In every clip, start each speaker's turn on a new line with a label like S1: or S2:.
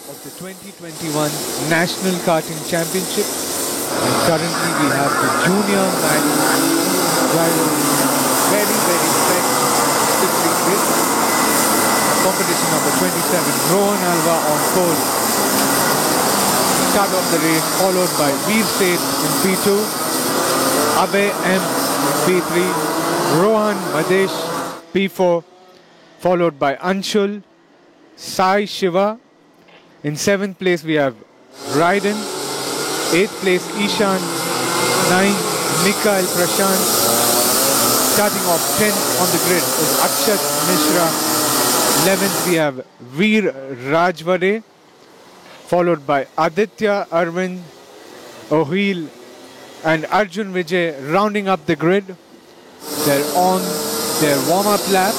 S1: of the 2021 National Karting Championship. And currently we have the junior Maddie driving very, very fresh, slippery grid. Competition number 27, Rohan Alva on pole. Start of the race, followed by Veer Seth in P2, Abhay M in P3, Rohan Madesh P4, followed by Anshul, Sai Shiva. In 7th place we have Raiden, 8th place Ishan, 9th Mikhail Prashant. Starting off 10th on the grid is Akshat Mishra. 11th we have Veer Rajwade, followed by Aditya Arvind, Ohil and Arjun Vijay rounding up the grid. They're on their warm-up lap.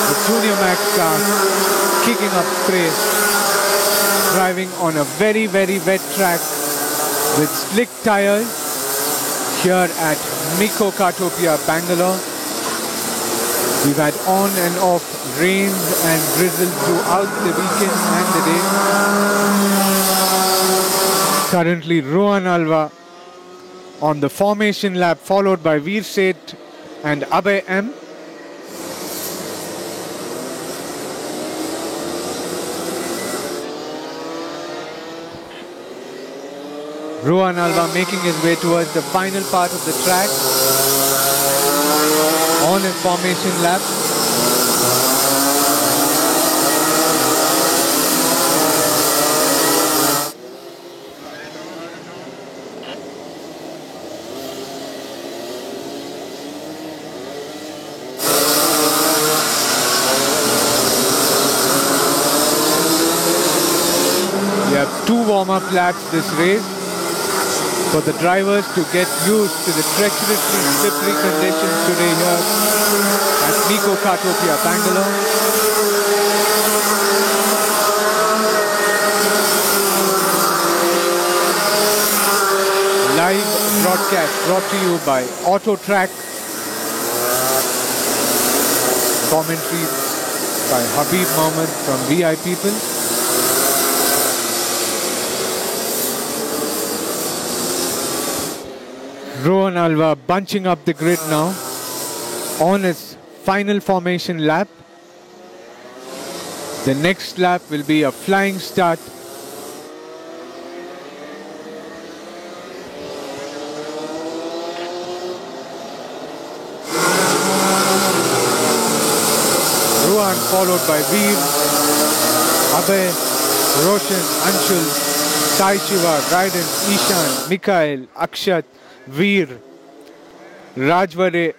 S1: The Junior Max car kicking up spray, driving on a very, very wet track with slick tires here at Miko Kartopia, Bangalore. We've had on and off rains and drizzle throughout the weekend and the day. Currently Rohan Alva on the formation lap, followed by Veer Seth and Abhay M. Rohan Alva making his way towards the final part of the track on his formation lap. We have 2 warm-up laps this race for the drivers to get used to the treacherously slippery conditions today here at Miko Kartopia, Bangalore. Live broadcast brought to you by Auto Track. Commentary by Habib Mohammed from VI People. Rohan Alva bunching up the grid now on his final formation lap. The next lap will be a flying start. Rohan followed by Veer, Abhay, Roshan, Anshul, Sai Shiva, Raiden, Ishan, Mikhail, Akshat, Veer, Rajwade,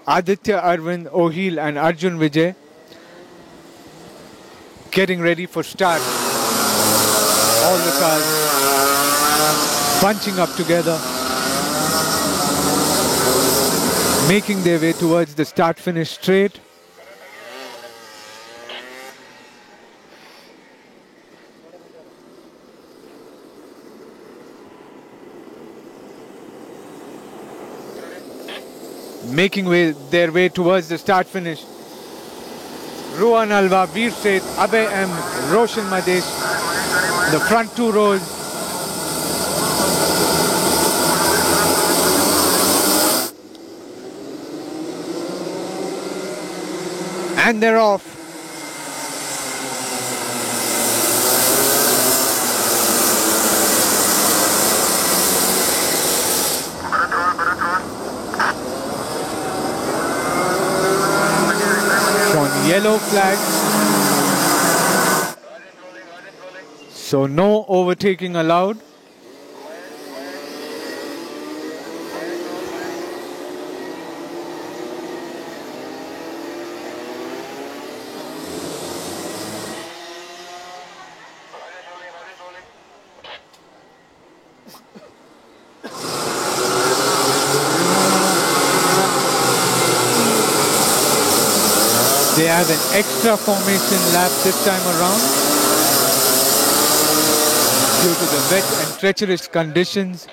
S1: Aditya Arvind, Ohil and Arjun Vijay getting ready for start. All the cars bunching up together, making their way towards the start-finish straight. Making their way towards the start-finish. Rohan Alva, Veer Seth, Abhay M, Roshan Madesh, the front 2 rows. And they're off. Yellow flag. So no overtaking allowed. They have an extra formation lap this time around due to the wet and treacherous conditions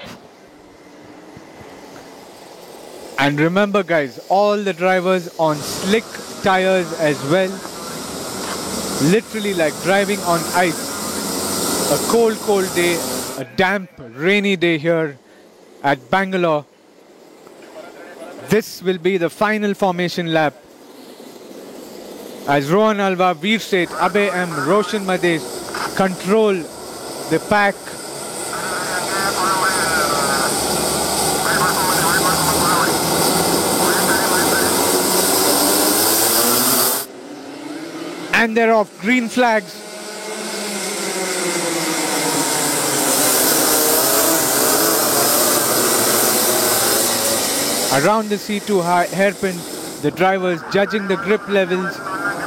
S1: And remember guys, all the drivers on slick tires as well. Literally like driving on ice. A cold day, a damp, rainy day here at Bangalore. This will be the final formation lap as Rohan Alva, Veer Seth, Abhay M, Roshan Madesh control the pack. And they're off, green flags. Around the C2 hairpin, the drivers judging the grip levels,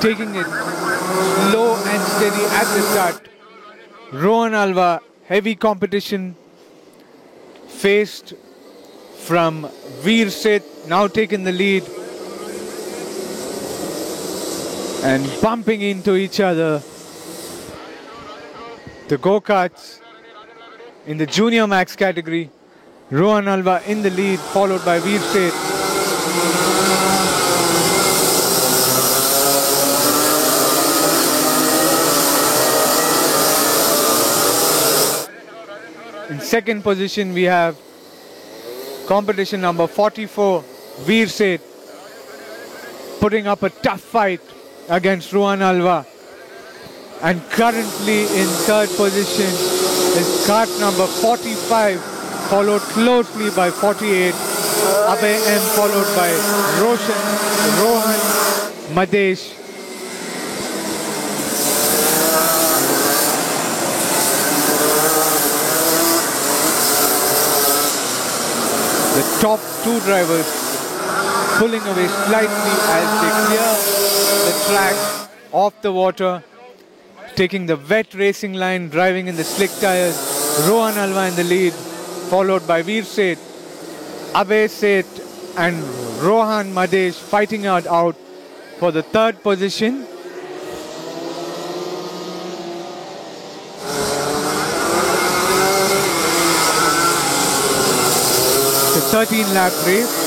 S1: taking it slow and steady at the start. Rohan Alva, heavy competition faced from Veer Seth, now taking the lead and bumping into each other. The go-karts in the Junior Max category. Rohan Alva in the lead, followed by Veer Seth. In second position, we have competition number 44, Veer Seth, putting up a tough fight against Rohan Alva. And currently in third position is kart number 45, followed closely by 48, Abhay M, followed by Rohan Madesh. The top two drivers pulling away slightly as they clear the track off the water, taking the wet racing line, driving in the slick tires. Rohan Alva in the lead, followed by Veer Seth, Abhay Seth and Rohan Madesh fighting out for the third position. It's a 13-lap race.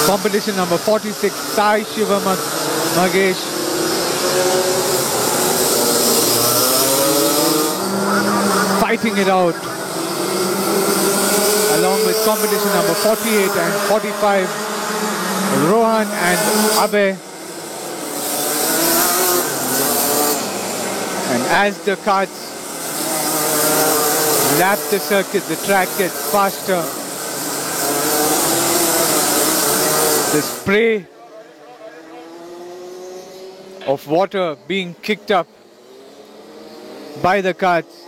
S1: Competition number 46, Sai Shiva Magesh. Fighting it out. Along with competition number 48 and 45, Rohan and Abhay. And as the karts lap the circuit, the track gets faster. The spray of water being kicked up by the karts.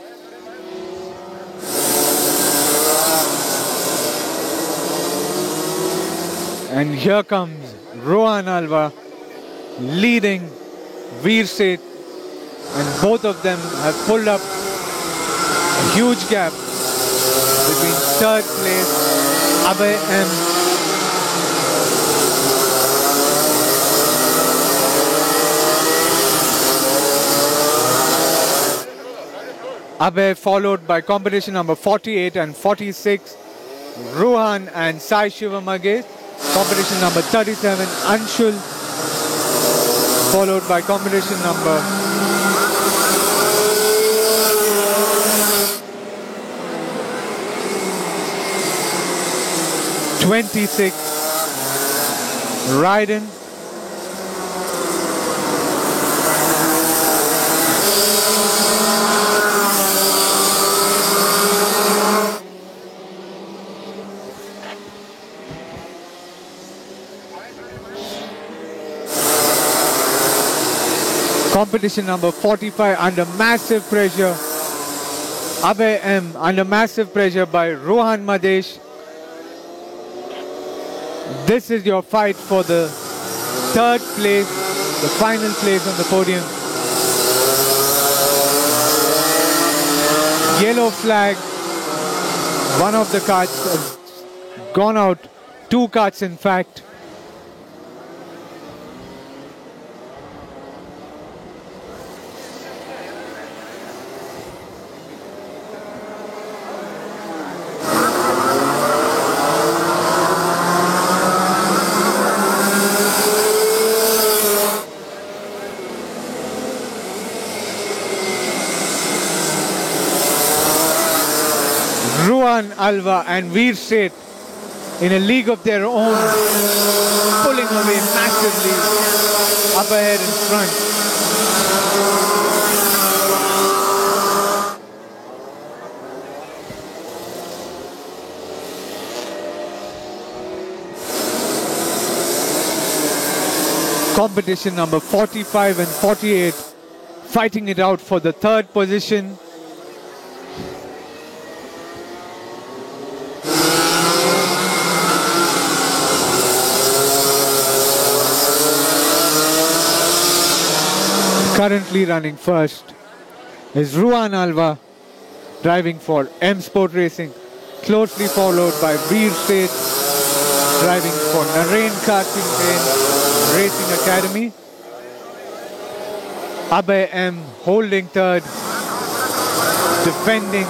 S1: And here comes Rohan Alva leading Veer Seth, and both of them have pulled up a huge gap between third place, Abhay M, Abhay, followed by competition number 48 and 46, Rohan and Sai Shiva Magesh. Competition number 37, Anshul, followed by competition number 26, Raiden. Competition number 45 under massive pressure. Abhay M under massive pressure by Rohan Madesh. This is your fight for the third place, the final place on the podium. Yellow flag. One of the karts has gone out. Two karts in fact. Rohan Alva and Veer Seth in a league of their own, pulling away massively up ahead in front. Competition number 45 and 48 fighting it out for the third position. Currently running first is Rohan Alva, driving for M Sport Racing, closely followed by Veer Seth, driving for Narain Karthik Racing Academy. Abhay M holding third, defending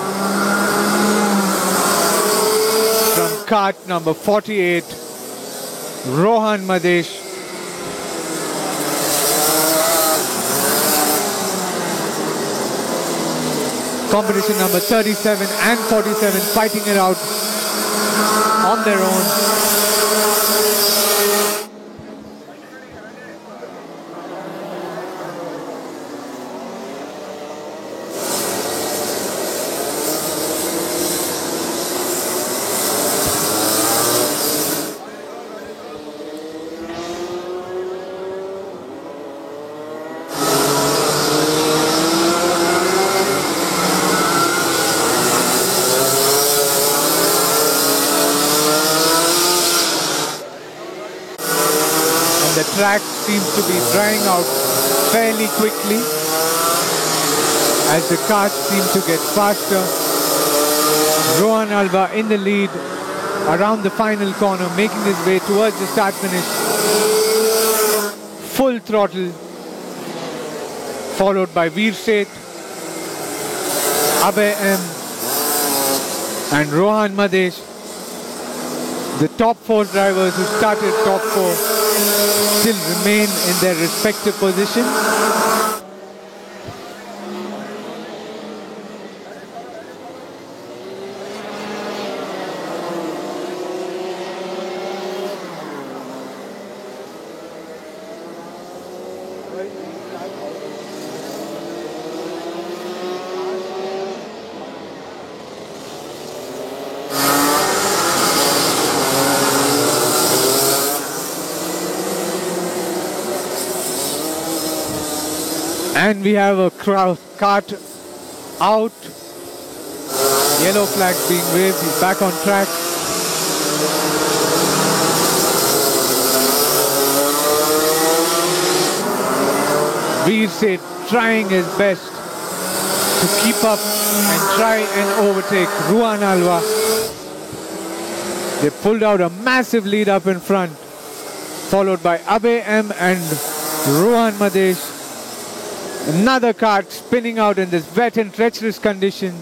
S1: from kart number 48, Rohan Madesh. Competition number 37 and 47 fighting it out on their own. The track seems to be drying out fairly quickly as the cars seem to get faster. Rohan Alva in the lead around the final corner, making his way towards the start finish. Full throttle, followed by Veer Seth, Abhay M and Rohan Madesh. The top four drivers who started top four still remain in their respective positions. And we have a cart out. Yellow flag being waved. He's back on track. Veer Seth trying his best to keep up and try and overtake Rohan Alva. They pulled out a massive lead up in front, followed by Abhay M and Rohan Madesh. Another kart spinning out in this wet and treacherous condition.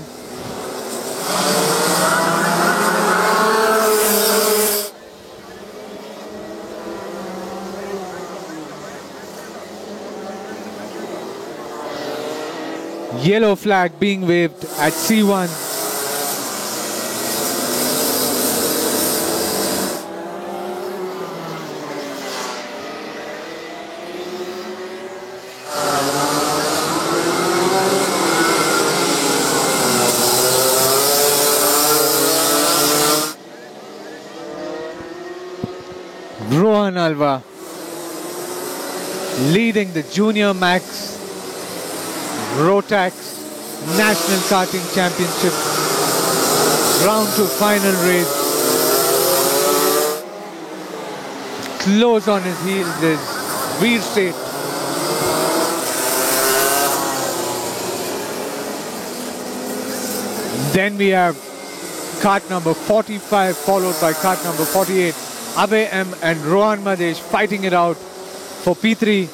S1: Yellow flag being waved at C1. Rohan Alva leading the Junior Max Rotax National Karting Championship round to final race. Close on his heels is Veer Seth. Then we have kart number 45 followed by kart number 48. Abhay M and Rohan Madesh fighting it out for P3.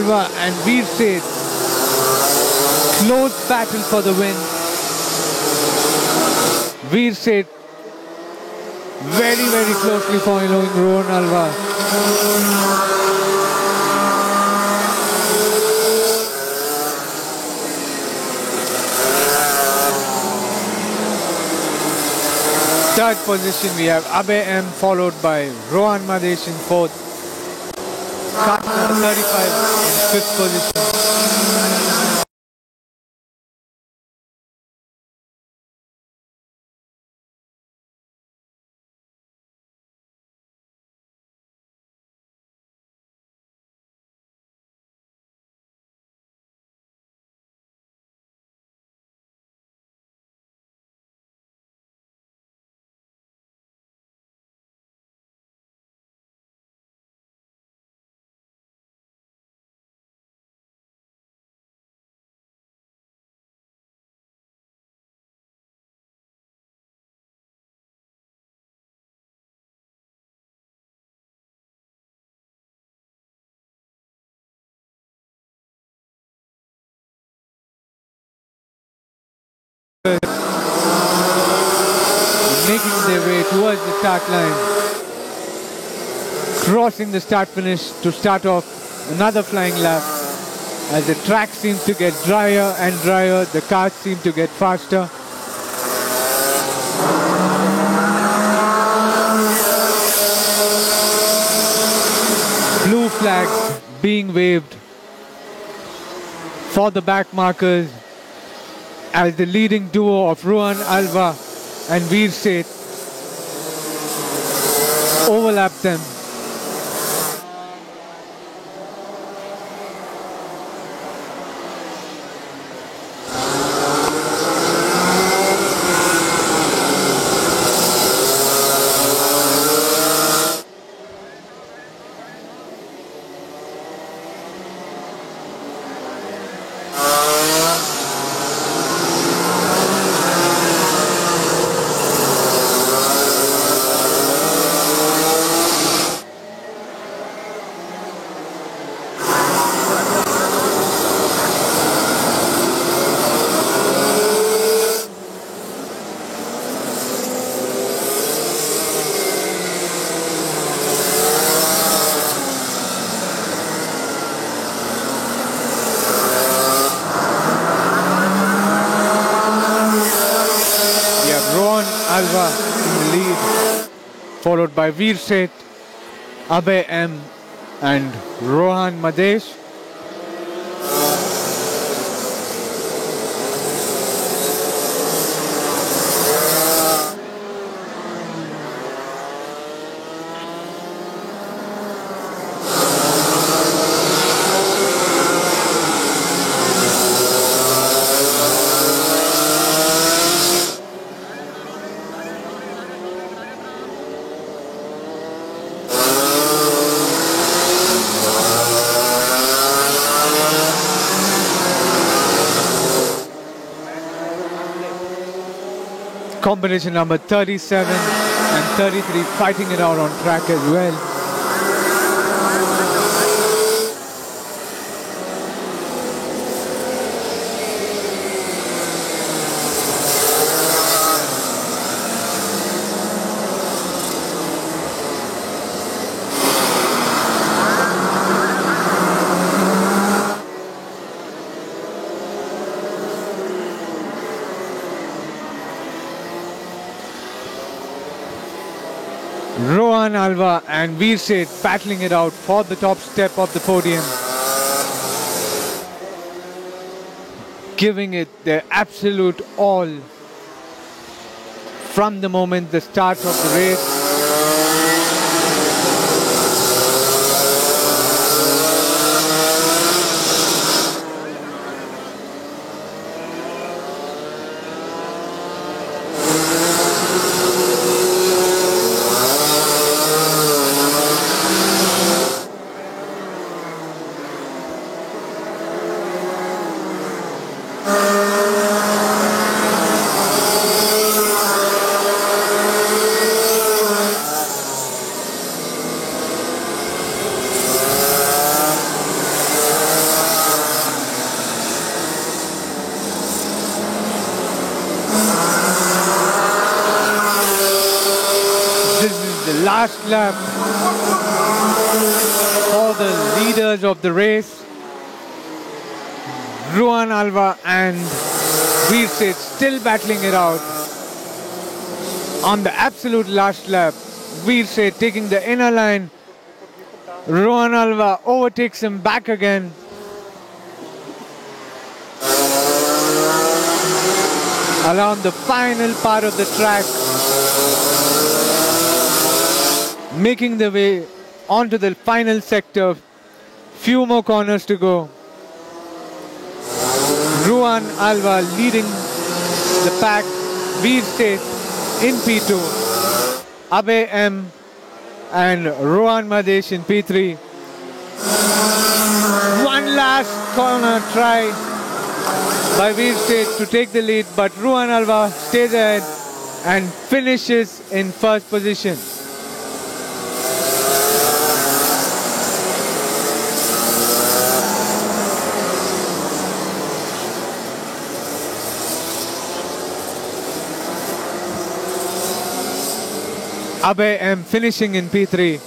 S1: Alva and Veer Seth. Close battle for the win. Veer Seth very, very closely following Rohan Alva. Third position we have Abhay M followed by Rohan Madesh in fourth. Kart number 35 in fifth position. Making their way towards the start line, crossing the start finish to start off another flying lap. As the track seems to get drier and drier, the cars seem to get faster. Blue flags being waved for the back markers as the leading duo of Rohan Alva and Veer Seth overlap them. Alva in the lead, followed by Veer Seth, Abhay M and Rohan Madesh. Combination number 37 and 33 fighting it out on track as well. Rohan Alva and Veer Seth battling it out for the top step of the podium, giving it their absolute all from the moment the start of the race. last lap for the leaders of the race. Rohan Alva and Veer Seth still battling it out. On the absolute last lap, Veer Seth taking the inner line. Rohan Alva overtakes him back again. Around the final part of the track, making the way onto the final sector. Few more corners to go. Rohan Alva leading the pack. Veer Seth in P2. Abhay M and Rohan Madesh in P3. One last corner try by Veer Seth to take the lead, but Rohan Alva stays ahead and finishes in first position. Abhay M finishing in P3.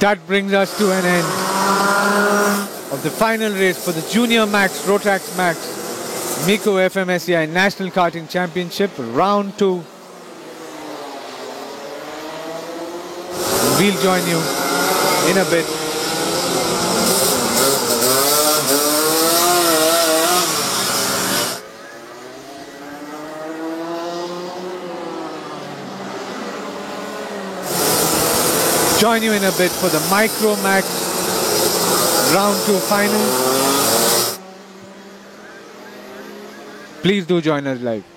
S1: That brings us to an end of the final race for the Junior Max Rotax Max Miko FMSCI National Karting Championship Round 2. We'll join you in a bit. Join you in a bit for the Micro Max Round 2 final. Please do join us live.